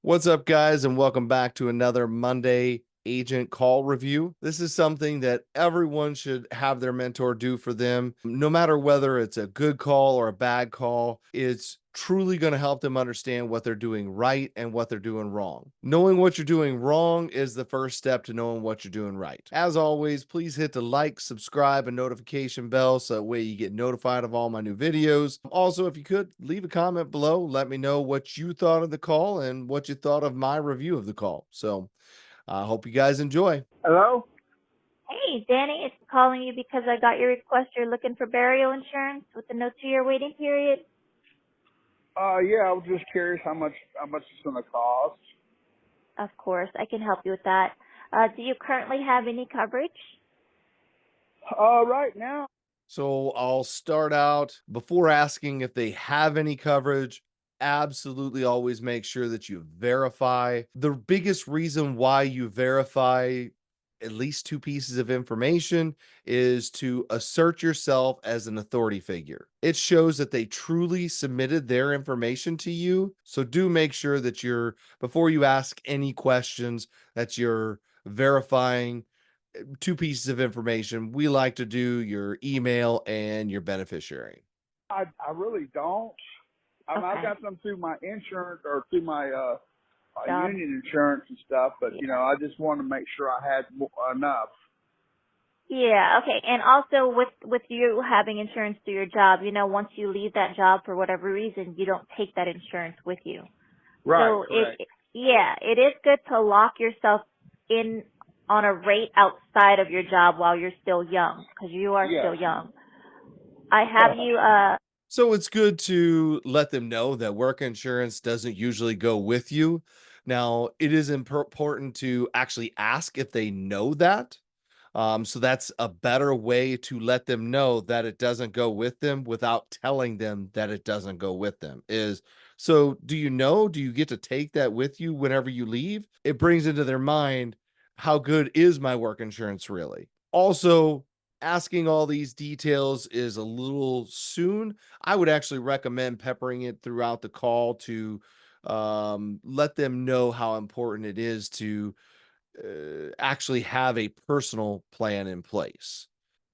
What's up, guys, and welcome back to another Monday agent call review. This is something that everyone should have their mentor do for them, no matter whether it's a good call or a bad call. It's truly going to help them understand what they're doing right and what they're doing wrong. Knowing what you're doing wrong is the first step to knowing what you're doing right. As always, please hit the like, subscribe, and notification bell so that way you get notified of all my new videos. Also, if you could leave a comment below, let me know what you thought of the call and what you thought of my review of the call. So I hope you guys enjoy. Hello? Hey, Danny, it's calling you because I got your request. You're looking for burial insurance with a no 2-year waiting period. Yeah, I was just curious how much it's gonna cost. Of course, I can help you with that. Do you currently have any coverage? Right now. So I'll start out before asking if they have any coverage. Absolutely always make sure that you verify. The biggest reason why you verify at least two pieces of information is to assert yourself as an authority figure. It shows that they truly submitted their information to you. So do make sure that before you ask any questions, that you're verifying two pieces of information. We like to do your email and your beneficiary. I really don't. I've Okay. got them through my insurance or through my Job. union insurance and stuff, but Yeah. I just wanted to make sure I had enough. Yeah, okay. And also with you having insurance through your job, once you leave that job for whatever reason, you don't take that insurance with you. Right, So correct. yeah, it is good to lock yourself in on a rate outside of your job while you're still young, because you are Yes. still young. I have you, So it's good to let them know that work insurance doesn't usually go with you. Now, it is important to actually ask if they know that. So that's a better way to let them know that it doesn't go with them without telling them that it doesn't go with them. So do you know? Do you get to take that with you whenever you leave? It brings into their mind, how good is my work insurance really? Also, asking all these details is a little soon. I would actually recommend peppering it throughout the call to let them know how important it is to actually have a personal plan in place.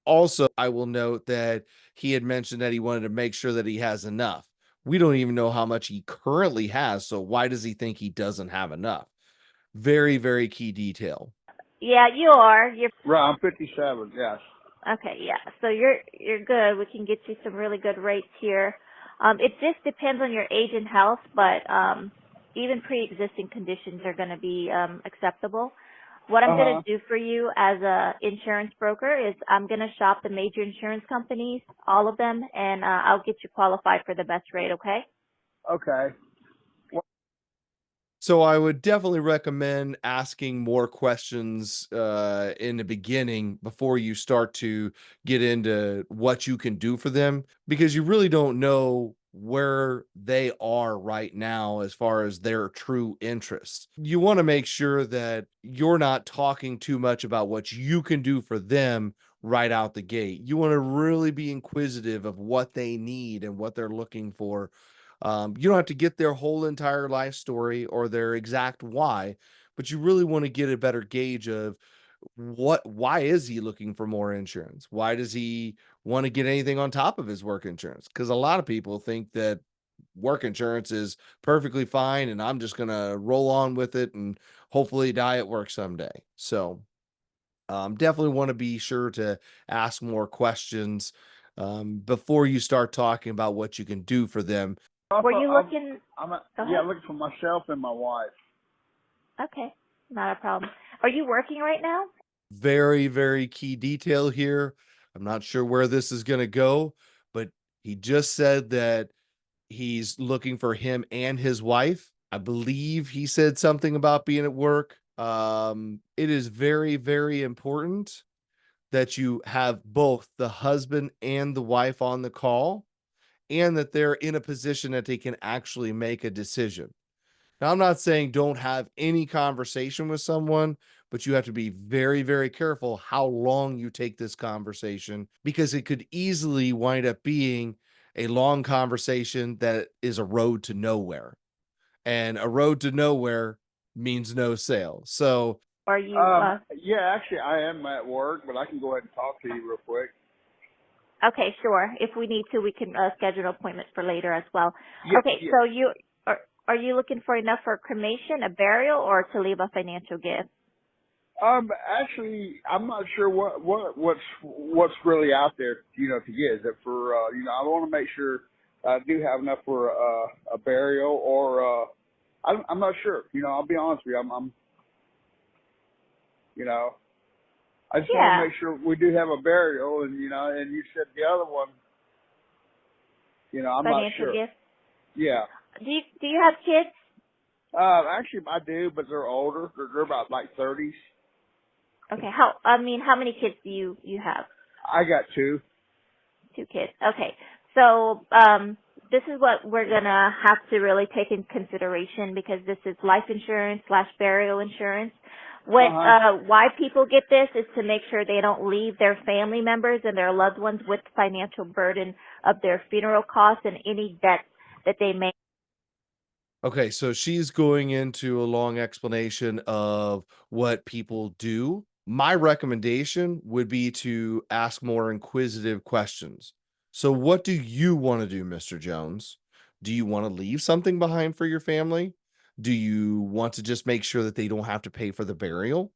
Also, I will note that he had mentioned that he wanted to make sure that he has enough. We don't even know how much he currently has, so why does he think he doesn't have enough? Very, very key detail. yeah, you are. You're Right, I'm 57. Yes. okay, yeah. So you're good. We can get you some really good rates here. It just depends on your age and health, but even pre-existing conditions are going to be acceptable. What I'm Uh going huh. to do for you as a insurance broker is I'm going to shop the major insurance companies, all of them, and I'll get you qualified for the best rate, okay? Okay. So I would definitely recommend asking more questions in the beginning before you start to get into what you can do for them, because you really don't know where they are right now as far as their true interests. You want to make sure that you're not talking too much about what you can do for them right out the gate. You want to really be inquisitive of what they need and what they're looking for. You don't have to get their whole entire life story or their exact why, but you really want to get a better gauge of why is he looking for more insurance? Why does he want to get anything on top of his work insurance? Because a lot of people think that work insurance is perfectly fine and I'm just going to roll on with it and hopefully die at work someday. So definitely want to be sure to ask more questions before you start talking about what you can do for them. Were you looking? Go Yeah, ahead. looking for myself and my wife. Okay, not a problem. Are you working right now? Very, very key detail here. I'm not sure where this is going to go, but he just said that he's looking for him and his wife. I believe he said something about being at work. It is very, very important that you have both the husband and the wife on the call and that they're in a position that they can actually make a decision. Now, I'm not saying don't have any conversation with someone, but you have to be very, very careful how long you take this conversation, because it could easily wind up being a long conversation that is a road to nowhere. and a road to nowhere means no sale. So, Or you, Yeah, actually, I am at work, but I can go ahead and talk to you real quick. okay, sure. If we need to, we can schedule an appointment for later as well. Yeah, Okay, yeah. so are you looking for enough for cremation, a burial, or to leave a financial gift? Actually, I'm not sure what's really out there, to get. Is it for, I want to make sure I do have enough for a burial, or I'm not sure. I'll be honest with you. You know, I just want to Yeah, make sure we do have a burial, and you said the other one, I'm not financial sure. gift. Yeah. Do you have kids? Actually, I do, but they're older. They're about like 30s. Okay, how many kids do you have? I got two. Two kids. Okay. So, this is what we're gonna have to really take in consideration because this is life insurance / burial insurance. Uh huh. Why people get this is to make sure they don't leave their family members and their loved ones with financial burden of their funeral costs and any debts that they may. okay, so she's going into a long explanation of what people do. My recommendation would be to ask more inquisitive questions. So, what do you want to do, Mr. Jones? Do you want to leave something behind for your family? Do you want to just make sure that they don't have to pay for the burial?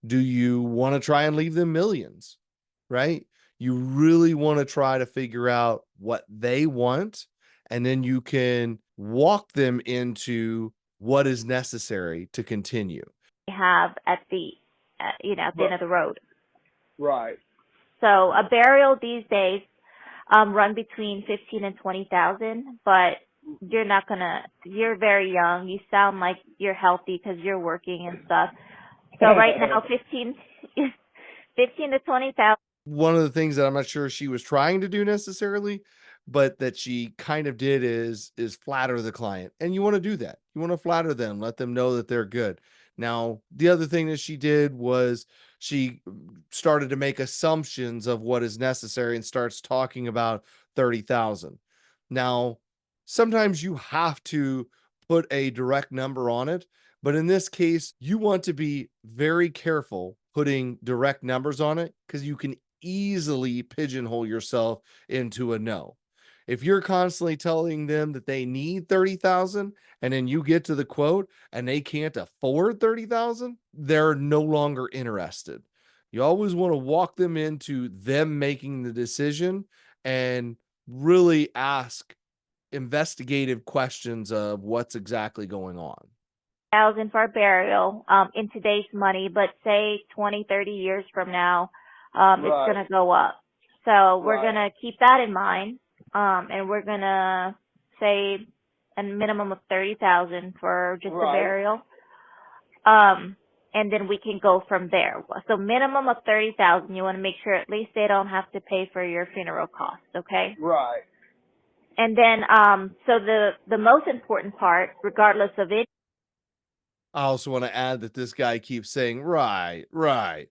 Do you want to try and leave them millions? Right? You really want to try to figure out what they want, and then you can walk them into what is necessary to continue. Have at the at the end But of the road. right, So a burial these days run between 15 and 20,000, but you're very young. You sound like you're healthy because you're working and stuff. So right now 15 to 20,000. One of the things that I'm not sure she was trying to do necessarily, but that she kind of did is flatter the client. And you want to do that. You want to flatter them, let them know that they're good. Now, the other thing that she did was she started to make assumptions of what is necessary and starts talking about 30,000. Now, sometimes you have to put a direct number on it, but in this case, you want to be very careful putting direct numbers on it because you can easily pigeonhole yourself into a no. If you're constantly telling them that they need 30,000 and then you get to the quote and they can't afford 30,000, they're no longer interested. You always want to walk them into them making the decision and really ask investigative questions of what's exactly going on. Thousand for a burial in today's money, but say 20, 30 years from now, it's right, going to go up. So we're going right, to keep that in mind, and we're going to say a minimum of 30,000 for just a right, burial, and then we can go from there. So minimum of 30,000. You want to make sure at least they don't have to pay for your funeral costs, okay? right. And then, so the most important part, regardless of it. I also want to add that this guy keeps saying, right, right.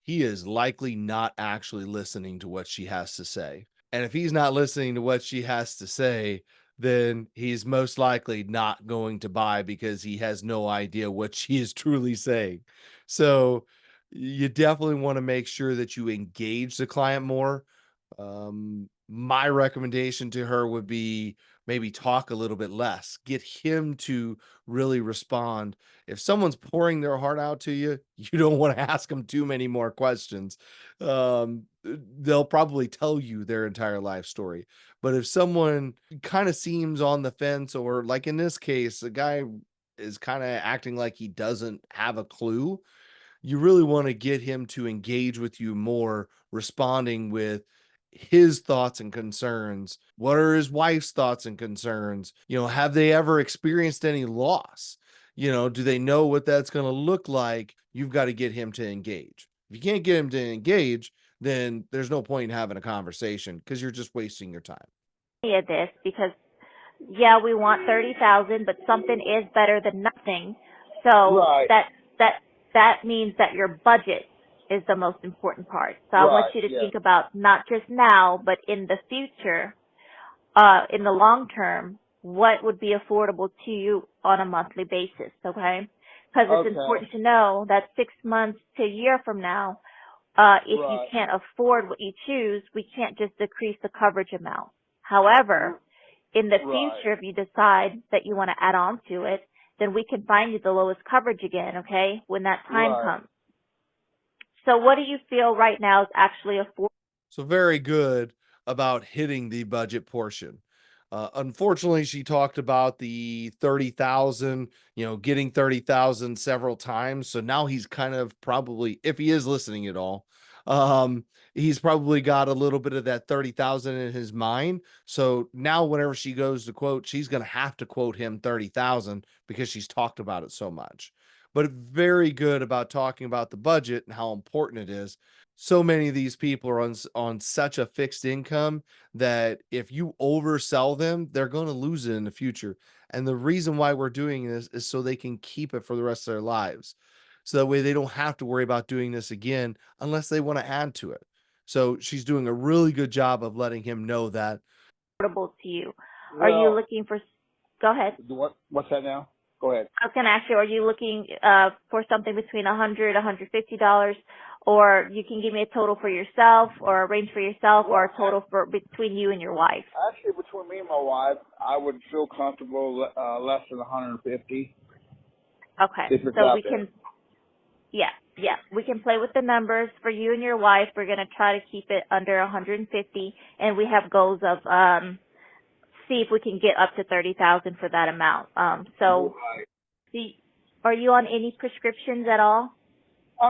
He is likely not actually listening to what she has to say. And if he's not listening to what she has to say, then he's most likely not going to buy because he has no idea what she is truly saying. So you definitely want to make sure that you engage the client more. My recommendation to her would be maybe talk a little bit less, get him to really respond. If someone's pouring their heart out to you, you don't want to ask them too many more questions. They'll probably tell you their entire life story. But if someone kind of seems on the fence, or like in this case, the guy is kind of acting like he doesn't have a clue, you really want to get him to engage with you more, responding with his thoughts and concerns. What are his wife's thoughts and concerns? Have they ever experienced any loss? Do they know what that's going to look like? You've got to get him to engage. If you can't get him to engage, then there's no point in having a conversation because you're just wasting your time. Of this because yeah, we want 30,000, but something is better than nothing. So Right, that means that your budget is the most important part. So I want right, you to yeah, think about not just now, but in the future, in the long term, what would be affordable to you on a monthly basis, okay? Because it's Okay. important to know that 6 months to a year from now, if you Right. can't afford what you choose, we can't just decrease the coverage amount. However, R- in the Right. future, if you decide that you want to add on to it, then we can find you the lowest coverage again, okay, when that time Right. comes. So what do you feel right now is actually affordable? So very good about hitting the budget portion. Unfortunately, she talked about the 30,000, getting 30,000 several times. So now he's kind of probably, if he is listening at all, um, he's probably got a little bit of that 30,000 in his mind. So now whenever she goes to quote, she's going to have to quote him 30,000 because she's talked about it so much. But very good about talking about the budget and how important it is. So many of these people are on such a fixed income that if you oversell them, they're going to lose it in the future. And the reason why we're doing this is so they can keep it for the rest of their lives. So that way they don't have to worry about doing this again unless they want to add to it. So she's doing a really good job of letting him know that. To you? Are you Well, looking for, go ahead. what's that now? Go ahead. I was going to ask you, are you looking for something between $100, $150, or you can give me a total for yourself, or a range for yourself, or Well, a total for between you and your wife? actually, between me and my wife, I would feel comfortable less than 150 Okay, if it's so out we there. can, yeah, yeah, we can play with the numbers for you and your wife. We're going to try to keep it under 150, and we have goals of see if we can get up to 30,000 for that amount. So, Right. see, are you on any prescriptions at all? I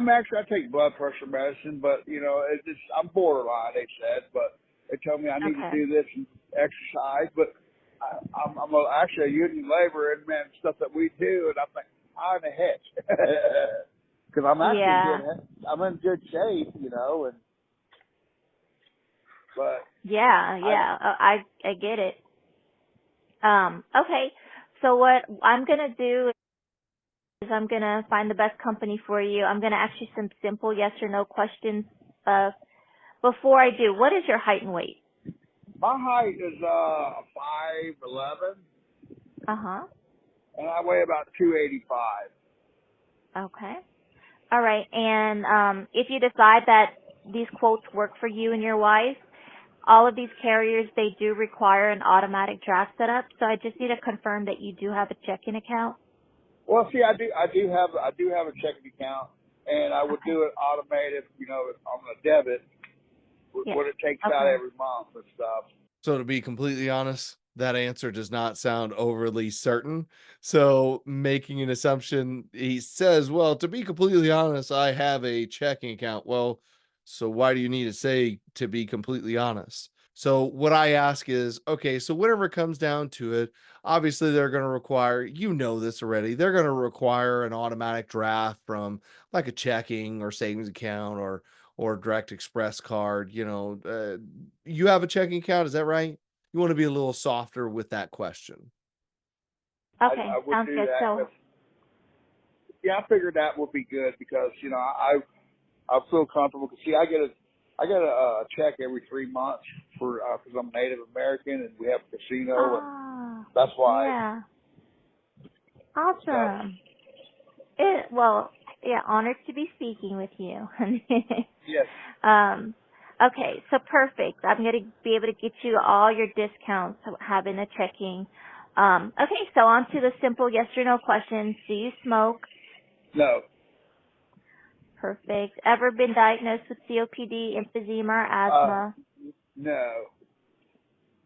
take blood pressure medicine, but I'm borderline. They said, but they told me I need to Okay. do this and exercise. But actually a union laborer and man, stuff that we do, and I'm like, how the heck? Because I'm actually in Yeah. I'm in good shape, and but Yeah, I yeah. I get it. Okay. So what I'm gonna do is I'm gonna find the best company for you. I'm gonna ask you some simple yes or no questions. Before I do, what is your height and weight? my height is 5'11", Uh huh. and I weigh about 285. Okay. All right. And if you decide that these quotes work for you and your wife, all of these carriers they do require an automatic draft setup. So I just need to confirm that you do have a checking account. Well, see, I do have a checking account, and I would Okay. do it automated, on a debit, Yes. what it takes out Okay. every month and stuff. So to be completely honest, that answer does not sound overly certain. So making an assumption, he says, "Well, to be completely honest, I have a checking account." Well, so why do you need to say to be completely honest? So what I ask is, okay, so whenever it comes down to it, obviously they're going to require, this already, they're going to require an automatic draft from like a checking or savings account or direct express card, you have a checking account, is that right? You want to be a little softer with that question. Okay. I would Sounds do good. that So because, yeah, I figured that would be good because, I feel comfortable. Cause see, I get a check every 3 months cause I'm Native American and we have a casino and ah, that's why, yeah. so, Awesome. Well, yeah, honored to be speaking with you. yes. um, okay, so perfect. I'm going to be able to get you all your discounts having a checking. Okay, so on to the simple yes or no questions. Do you smoke? No, Perfect. Ever been diagnosed with COPD, emphysema, or uh, asthma? no,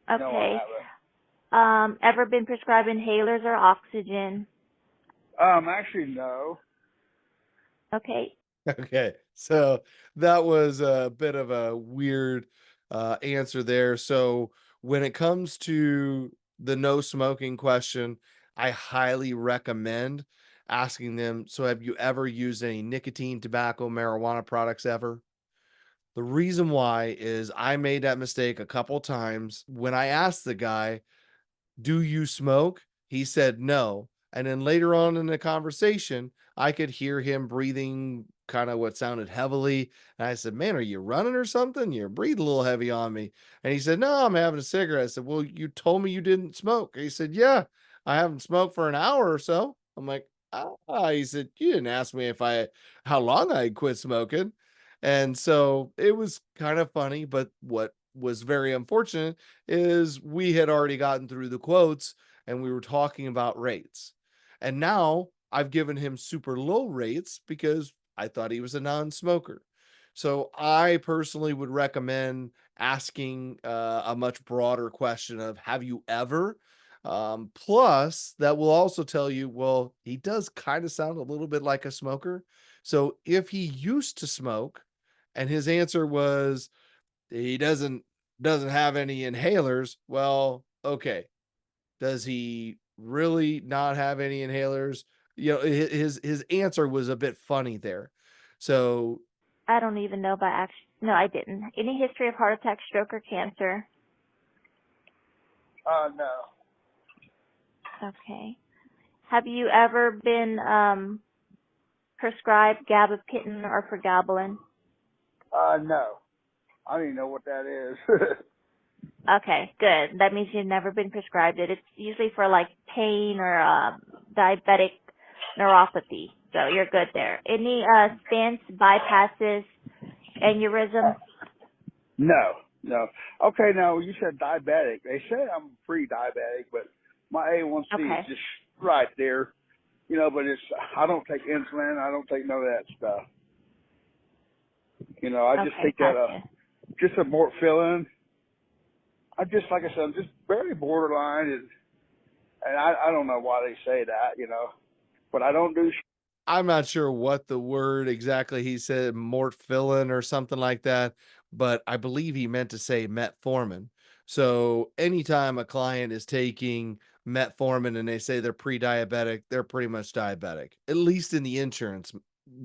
no, I Okay. haven't. Ever been prescribed inhalers or oxygen? Actually, no. Okay. Okay. So that was a bit of a weird answer there. So when it comes to the no smoking question, I highly recommend asking them, so have you ever used any nicotine, tobacco, marijuana products ever? The reason why is I made that mistake a couple times when I asked the guy, "Do you smoke?" He said, "No." And then later on in the conversation, I could hear him breathing kind of what sounded heavily. And I said, "Man, are you running or something? You're breathing a little heavy on me." And he said, "No, I'm having a cigarette." I said, "Well, you told me you didn't smoke." He said, "Yeah, I haven't smoked for an hour or so." I'm like, "Ah." He said, "You didn't ask me if I how long I quit smoking." And so it was kind of funny, but what was very unfortunate is we had already gotten through the quotes and we were talking about rates. And now I've given him super low rates because I thought he was a non-smoker. So I personally would recommend asking a much broader question of have you ever? Plus, that will also tell you, well, he does kind of sound a little bit like a smoker. So if he used to smoke and his answer was he doesn't have any inhalers, well, okay, does he really not have any inhalers? You know, his answer was a bit funny there. So, I don't even know by action. No, I didn't. Any history of heart attack, stroke, or cancer? No. Okay. Have you ever been prescribed gabapentin or pregabalin? No. I don't even know what that is. Okay, good. That means you've never been prescribed it. It's usually for like pain or diabetic neuropathy. So you're good there. Any stents, bypasses, aneurysms? No, no. Okay, now you said diabetic. They say I'm pre-diabetic, but my A1C Okay. is just right there. You know, but it's I don't take insulin. I don't take none of that stuff. You know, I just Okay, take that gotcha. just a more filling. I just like I said, I'm just very borderline, and I don't know why they say that. You know, but I don't do. I'm not sure what the word exactly he said, mortfillin or something like that, but I believe he meant to say metformin. So anytime a client is taking metformin and they say they're pre-diabetic, they're pretty much diabetic, at least in the insurance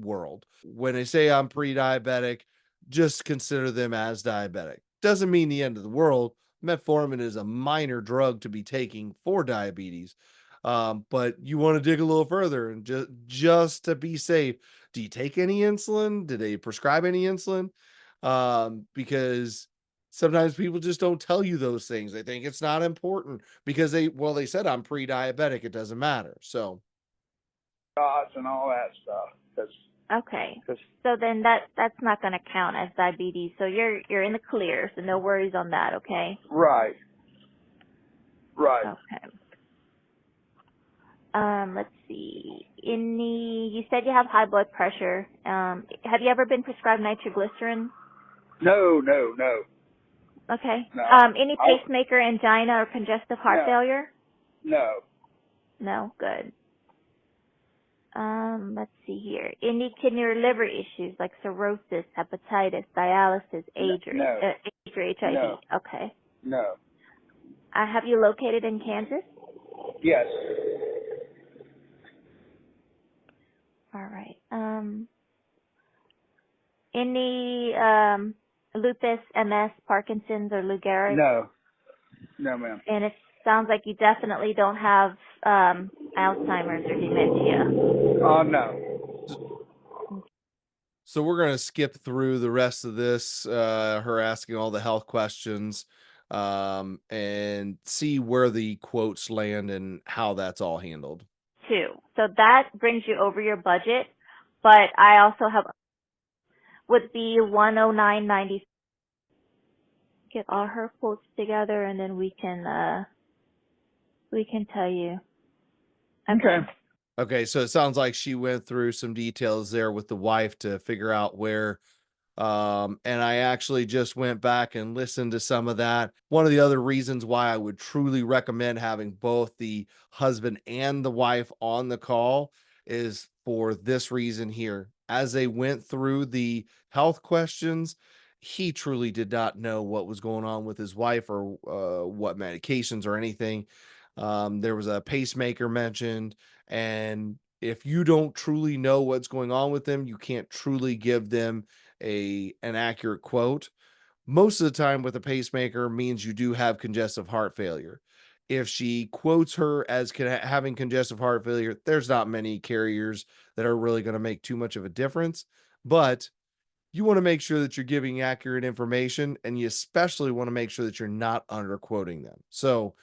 world. When they say I'm pre-diabetic, just consider them as diabetic. Doesn't mean the end of the world. Metformin is a minor drug to be taking for diabetes, but you want to dig a little further and just to be safe. Do you take any insulin? Do they prescribe any insulin? Because sometimes people just don't tell you those things. They think it's not important because they said I'm pre-diabetic. It doesn't matter. So Shots and all that stuff. Okay. Cause So then that's not going to count as diabetes. So you're in the clear. So no worries on that. Okay. right, right. Okay. Let's see. You said you have high blood pressure. Have you ever been prescribed nitroglycerin? No, no, no, Okay. no. Any I pacemaker, angina, or congestive heart no, failure? no, No. Good. Let's see here. Any kidney or liver issues like cirrhosis, hepatitis, dialysis, no, AIDS or HIV? no, Okay. no. Have you located in Kansas? Yes, All right. Any lupus, MS, Parkinson's, or Lou Gehrig's? no, no, ma'am. And it sounds like you definitely don't have Alzheimer's or dementia. Oh, no. so we're gonna skip through the rest of this, her asking all the health questions, and see where the quotes land and how that's all handled. Two. So that brings you over your budget, but I also have would be 109.90. Get all her quotes together and then we can tell you. Okay. Okay. Okay, so it sounds like she went through some details there with the wife to figure out where. And I actually just went back and listened to some of that. One of the other reasons why I would truly recommend having both the husband and the wife on the call is for this reason here. As they went through the health questions, he truly did not know what was going on with his wife or what medications or anything. There was a pacemaker mentioned, and if you don't truly know what's going on with them, you can't truly give them a an accurate quote. Most of the time with a pacemaker means you do have congestive heart failure. If she quotes her as having congestive heart failure, there's not many carriers that are really going to make too much of a difference. But you want to make sure that you're giving accurate information, and you especially want to make sure that you're not underquoting them. So,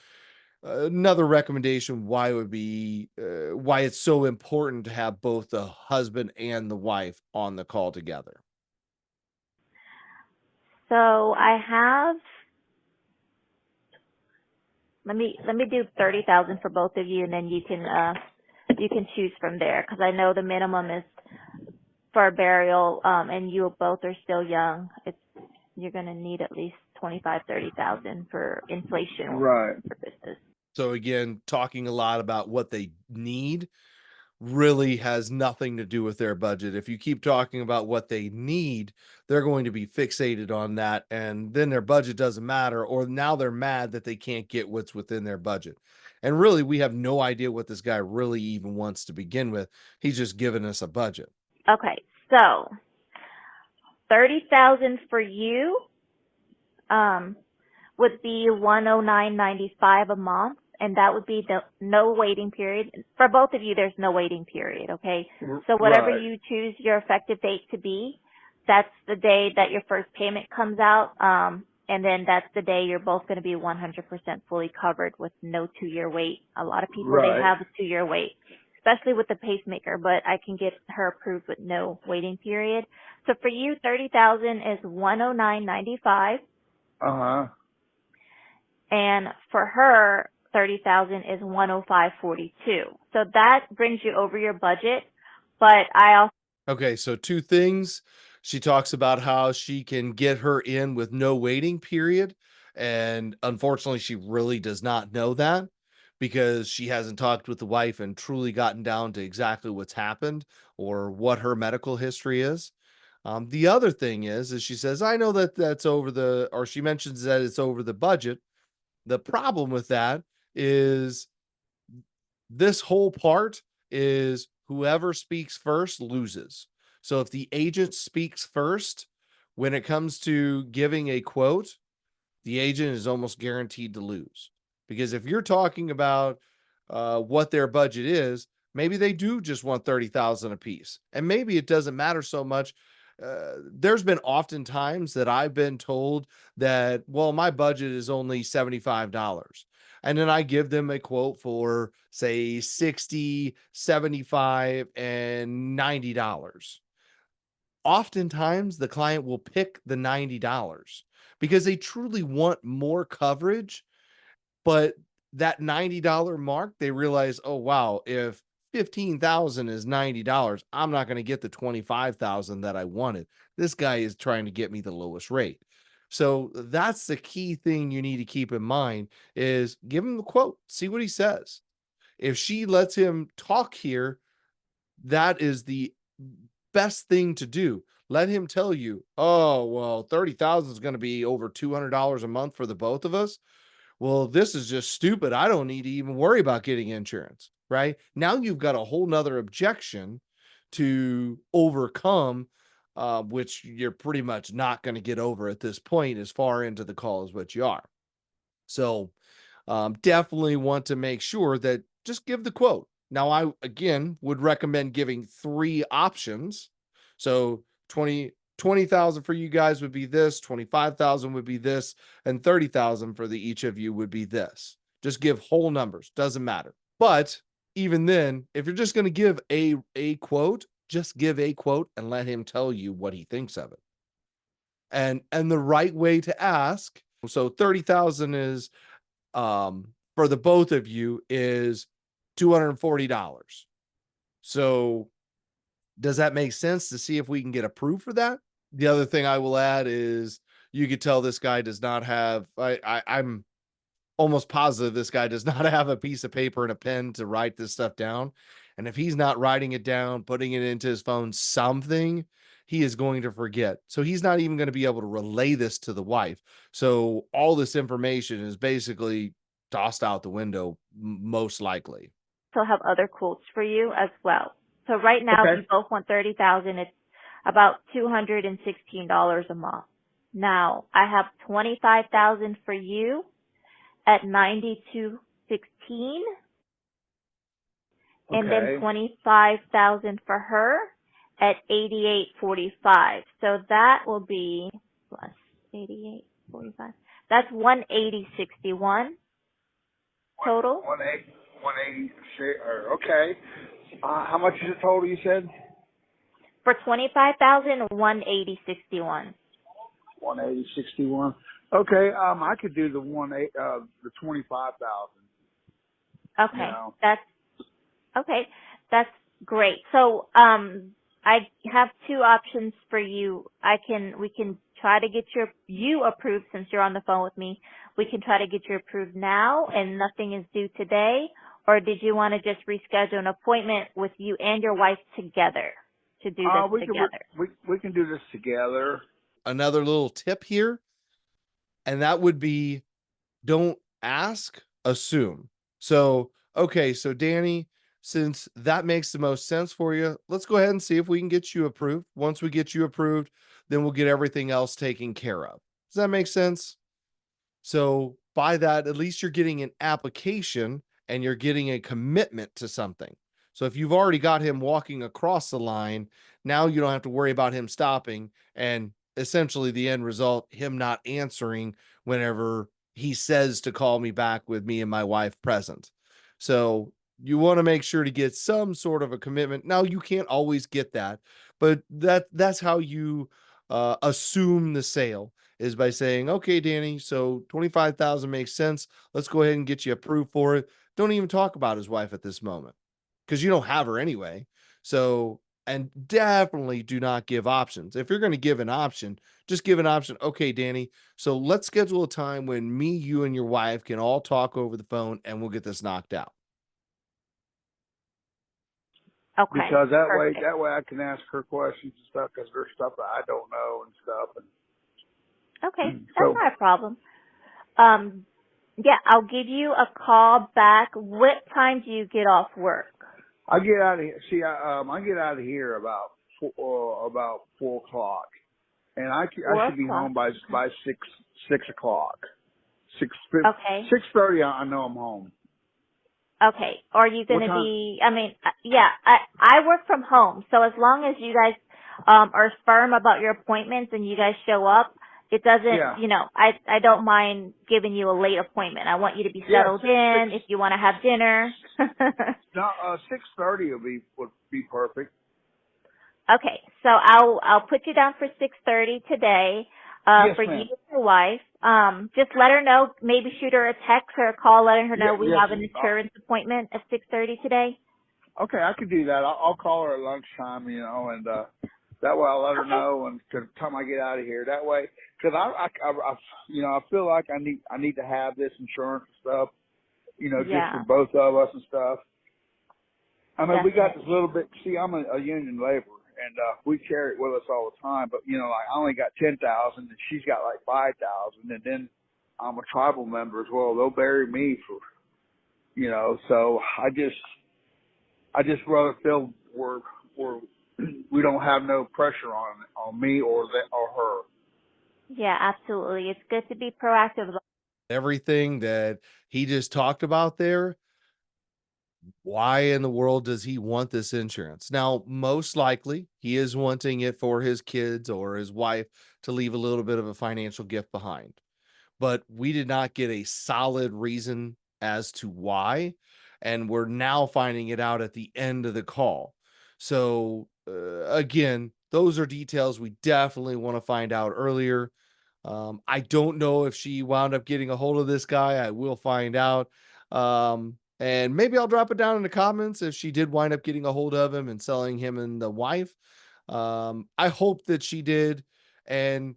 another recommendation why would be why it's so important to have both the husband and the wife on the call together. So I have, let me do 30,000 for both of you, and then you can choose from there, because I know the minimum is for a burial, and you both are still young. You're going to need at least 25, 30,000 for inflation Right. purposes. So again, talking a lot about what they need really has nothing to do with their budget. If you keep talking about what they need, they're going to be fixated on that, and then their budget doesn't matter, or now they're mad that they can't get what's within their budget. And really, we have no idea what this guy really even wants to begin with. He's just giving us a budget. Okay, so 30,000 for you would be 109.95 a month, and that would be the no waiting period. For both of you, there's no waiting period, okay? So whatever Right. you choose your effective date to be, that's the day that your first payment comes out, and then that's the day you're both going to be 100% fully covered with no 2-year wait. A lot of people, they Right. have a 2-year wait, especially with the pacemaker, but I can get her approved with no waiting period. So for you, 30,000 is 109.95. Uh-huh. And for her, 30,000 is 105.42. So that brings you over your budget. But I also Okay, so two things. She talks about how she can get her in with no waiting period. And unfortunately, she really does not know that because she hasn't talked with the wife and truly gotten down to exactly what's happened or what her medical history is. The other thing is she says, I know that that's over the, or she mentions that it's over the budget. The problem with that is this whole part is whoever speaks first loses. So if the agent speaks first, when it comes to giving a quote, the agent is almost guaranteed to lose. Because if you're talking about what their budget is, maybe they do just want 30,000 a piece. And maybe it doesn't matter so much. There's been often times that I've been told that, well, my budget is only $75. And then I give them a quote for, say, 60, 75, and $90. Oftentimes the client will pick the $90 because they truly want more coverage, but that $90 mark, they realize, oh wow, if 15,000 is $90, I'm not going to get the 25,000 that I wanted. This guy is trying to get me the lowest rate. So that's the key thing you need to keep in mind is give him the quote, see what he says. If she lets him talk here, that is the best thing to do. Let him tell you, oh, well, 30,000 is going to be over $200 a month for the both of us. Well, this is just stupid. I don't need to even worry about getting insurance, right? Now you've got a whole nother objection to overcome, which you're pretty much not going to get over at this point as far into the call as what you are. So definitely want to make sure that just give the quote. Now, I again would recommend giving 3 options. So 20,000 for you guys would be this, 25,000 would be this, and 30,000 for the each of you would be this. Just give whole numbers, doesn't matter. But even then, if you're just going to give a quote, just give a quote and let him tell you what he thinks of it. And the right way to ask, so 30,000 is for the both of you is $240. So does that make sense to see if we can get approved for that? The other thing I will add is you could tell this guy does not have, I'm almost positive this guy does not have a piece of paper and a pen to write this stuff down. And if he's not writing it down, putting it into his phone, something, he is going to forget. So he's not even going to be able to relay this to the wife. So all this information is basically tossed out the window, most likely. have other quotes for you as well. So right now, if Okay. you both want 30,000, it's about $216 a month. Now, I have 25,000 for you at 92 and then Okay. 25,000 for her at 88.45. So that will be plus 88.45. That's 180.61 total. 180, okay. How much is it total, you said? For 25,000, 180.61. 180.61. Okay, I could do the 25,000, you Okay, know. okay. That's great. So, I have two options for you. We can try to get you approved since you're on the phone with me. We can try to get you approved now and nothing is due today. Or did you want to just reschedule an appointment with you and your wife together to do this together? We can do this together. Another little tip here, and that would be don't ask, assume. So, okay, so Danny, since that makes the most sense for you, let's go ahead and see if we can get you approved. Once we get you approved, then we'll get everything else taken care of. Does that make sense? So, by that, at least you're getting an application and you're getting a commitment to something. So, if you've already got him walking across the line, now you don't have to worry about him stopping and essentially the end result, him not answering whenever he says to call me back with me and my wife present. So, you want to make sure to get some sort of a commitment. Now, you can't always get that, but that's how you assume the sale is by saying, okay, Danny, so 25,000 makes sense. Let's go ahead and get you approved for it. Don't even talk about his wife at this moment because you don't have her anyway. So, and definitely do not give options. If you're going to give an option, just give an option. Okay, Danny, so let's schedule a time when me, you, and your wife can all talk over the phone and we'll get this knocked out. Okay, Because perfect. that way I can ask her questions and stuff because there's stuff that I don't know and stuff. Okay, And that's so not a problem. Yeah, I'll give you a call back. What time do you get off work? I get out of here. See, I get out of here about 4 o'clock, and I Four should be o'clock. home by 6 o'clock. Okay. 6:30. I know I'm home. Okay. Are you going What to time? be, yeah, I work from home. So as long as you guys, are firm about your appointments and you guys show up, it Yeah. doesn't, I don't mind giving you a late appointment. I want you to be Yeah. settled in if you want to have dinner. No, 6:30 would be perfect. Okay. So I'll put you down for 6:30 today, Yes, for you ma'am. and your wife. Just let her know, maybe shoot her a text or a call letting her know we Yes. have an insurance appointment at 6:30 today. Okay, I could do that. I'll call her at lunchtime, and that way I'll let her Okay. know, and to the time I get out of here, that way, because I feel like I need to have this insurance and stuff, just for Yeah, both of us and stuff. I mean, we got this definitely. little bit. See, I'm a union laborer, and we carry it with us all the time. But like I only got 10,000, and she's got like 5,000, and then I'm a tribal member as well. They'll bury me for, So I just rather feel we're we don't have no pressure on me or her. Yeah, absolutely. It's good to be proactive about. Everything that he just talked about there, why in the world does he want this insurance? Now, most likely he is wanting it for his kids or his wife to leave a little bit of a financial gift behind. But we did not get a solid reason as to why. And we're now finding it out at the end of the call. So, again, those are details we definitely want to find out earlier. I don't know if she wound up getting a hold of this guy. I will find out. And maybe I'll drop it down in the comments if she did wind up getting a hold of him and selling him and the wife. I hope that she did. And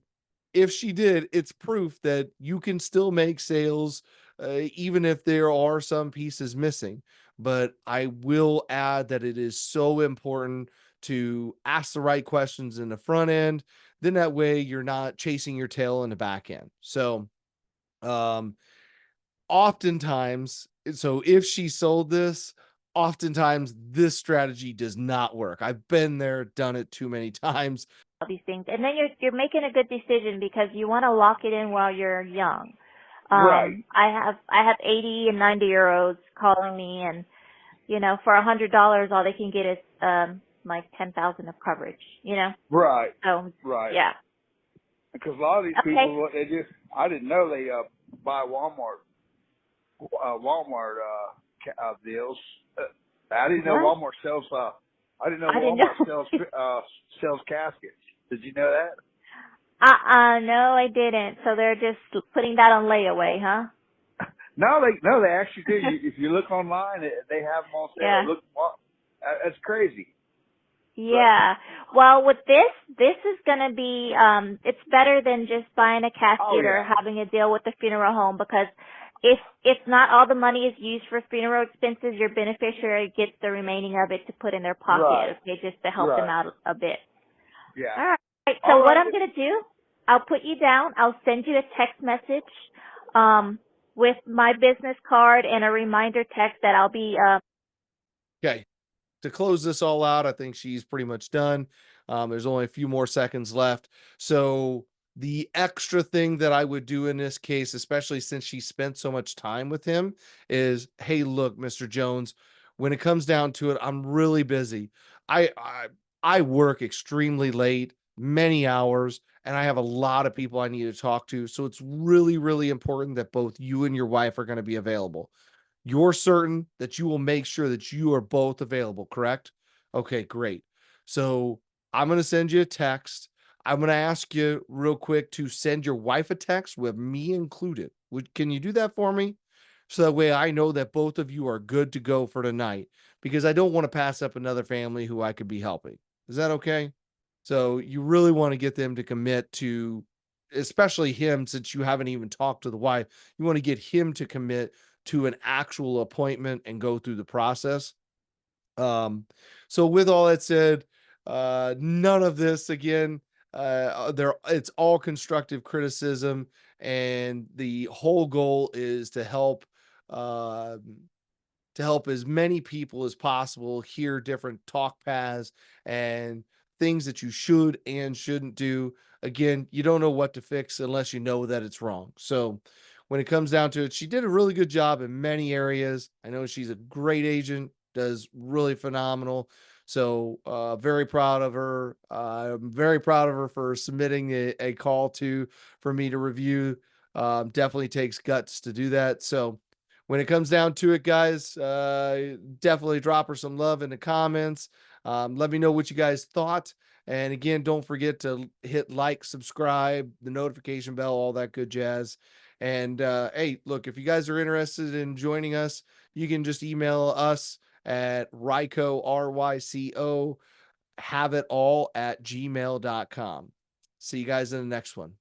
if she did, it's proof that you can still make sales, even if there are some pieces missing. But I will add that it is so important to ask the right questions in the front end. Then that way you're not chasing your tail in the back end. So, um, oftentimes, so if she sold this, oftentimes this strategy does not work. I've been there, done it too many times. these things. And then you're making a good decision because you want to lock it in while you're young. Right. I have 80 and 90-year-olds calling me, and for $100, all they can get is like 10,000 of coverage. Right. So Right. yeah. Because a lot of these Okay. people, what they just, I didn't know they buy Walmart deals. I didn't know What? Walmart sells. I didn't know I didn't Walmart know. sells caskets. Did you know that? No, I didn't. So they're just putting that on layaway, huh? No, they actually do. If you look online, they have them on sale. Yeah. Look, that's crazy. But Yeah. Well, with this is going to be, it's better than just buying a oh casket or yeah, having a deal with the funeral home, because if not all the money is used for funeral expenses, your beneficiary gets the remaining of it to put in their right, pocket, okay, just to help them right, out a bit. yeah. All right. So All what right. I'm going to do, I'll put you down. I'll send you a text message, with my business card and a reminder text that I'll be, Okay. To close this all out, I think she's pretty much done. There's only a few more seconds left. So the extra thing that I would do in this case, especially since she spent so much time with him, is, hey, look, Mr. Jones, when it comes down to it, I'm really busy. I I, I work extremely late, many hours, and I have a lot of people I need to talk to. So it's really, really important that both you and your wife are going to be available. You're certain that you will make sure that you are both available, correct? Okay, great. So I'm going to send you a text. I'm going to ask you real quick to send your wife a text with me included. Can you do that for me? So that way I know that both of you are good to go for tonight, because I don't want to pass up another family who I could be helping. Is that okay? So you really want to get them to commit to, especially him, since you haven't even talked to the wife, you want to get him to commit to an actual appointment and go through the process. Um, so with all that said, none of this again, there it's all constructive criticism, and the whole goal is um to help as many people as possible hear different talk paths and things that you should and shouldn't do. Again, you don't know what to fix unless you know that it's wrong. So when it comes down to it, she did a really good job in many areas. I know she's a great agent, does really phenomenal. So very proud of her. I'm very proud of her for submitting a call to for me to review. Definitely takes guts to do that. So when it comes down to it, guys, definitely drop her some love in the comments. Let me know what you guys thought. And again, don't forget to hit like, subscribe, the notification bell, all that good jazz. And hey, look, if you guys are interested in joining us, you can just email us at ryco, have it all at gmail.com. See you guys in the next one.